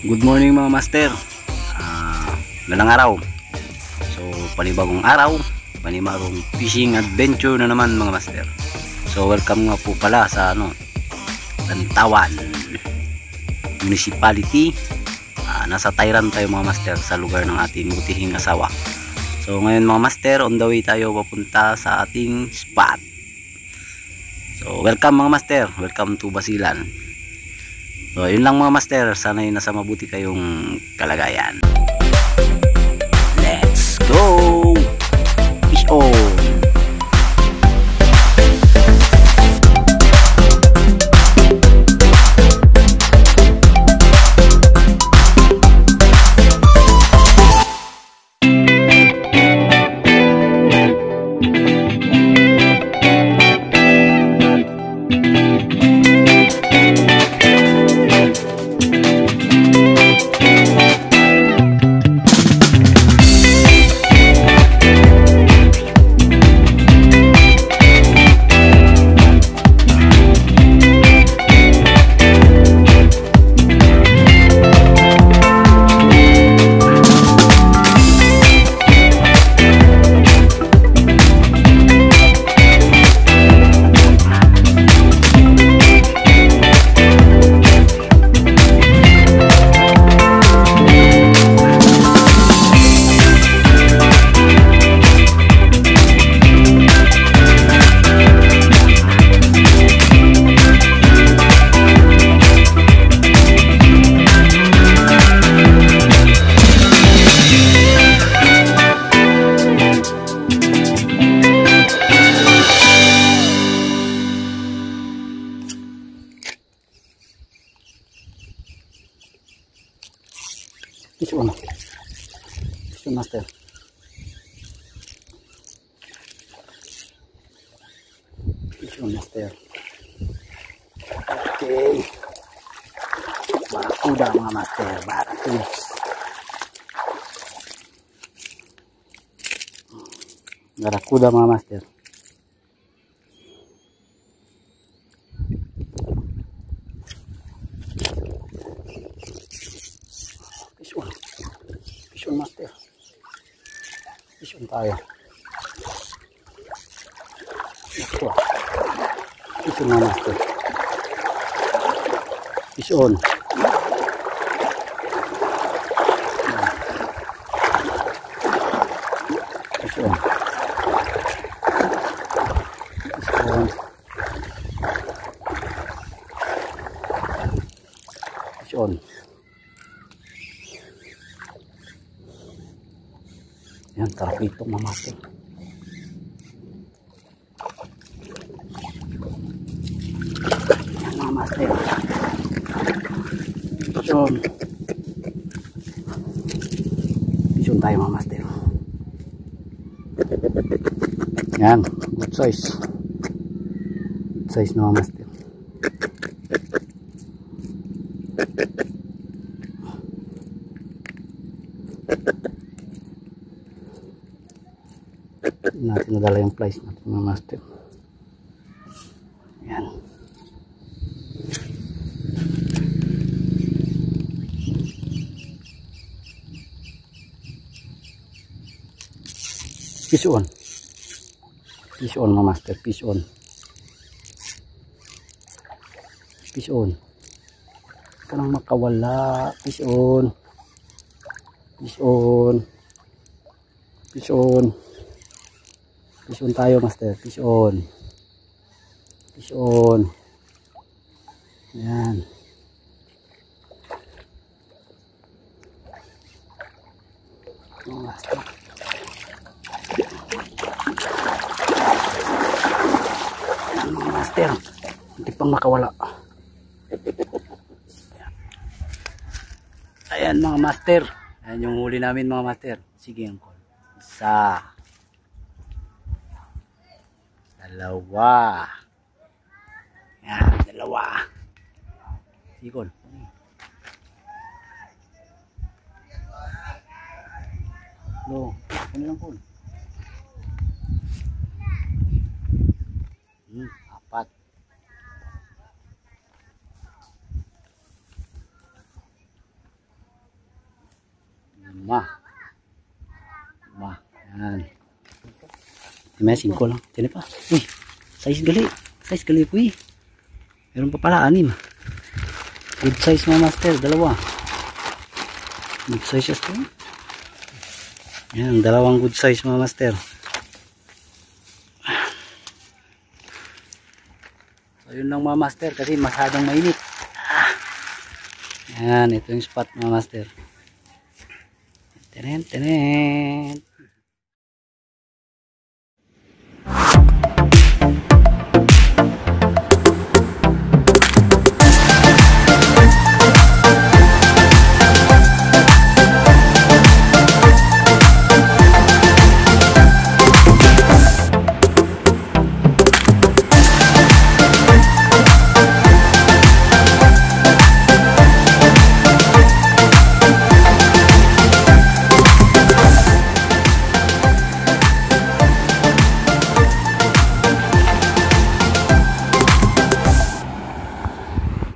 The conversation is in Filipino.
Good morning mga master. Ganang araw. So panibagong araw, panibagong fishing adventure na naman mga master. So welcome nga po pala sa Lantawan Municipality. Nasa Tayran tayo mga master, sa lugar ng ating butihing asawa. So ngayon mga master, on the way tayo papunta sa ating spot. So welcome mga master, welcome to Basilan. So yun lang mga master, sana'y nasa mabuti kayong kalagayan. Let's go! Fish on! Fish on. Fish on master. Fish on master. Okay. Barakuda mga master. Barakuda. Barakuda mga master. Fish on master. Fish on tayo. Ito. Fish on master. Fish on. Fish on. Fish on. Fish on. Yan, karapito mga master. Yan mga master. Pison. Pison tayo mga master. Yan, good size. Good size na mga master. Natin nadala yung flies natin mga master. Yan. Fish on. Fish on mga master. Fish on. Fish on. Ito nang makawala. Fish on. Fish on. Fish on. Fish on tayo master, fish on. Fish on. Yan. Oh, master. Yan mga master. Hindi pang makawala. Ayan mga master. Ayan yung huli namin mga master. Sige ang call. Isa. Dalawa. Yan, dalawa. Sikol. Lo, ano lang kol? Apat. Lima. Yan. May 5 lang. Tiyan pa. Uy, size gali. Size gali po eh. Meron pa pala 6. Good size mga master. 2. Good size ito. Yan, 2 good size mga master. So yun lang mga master kasi masyadong mainit. Yan, ito yung spot mga master. Tenen.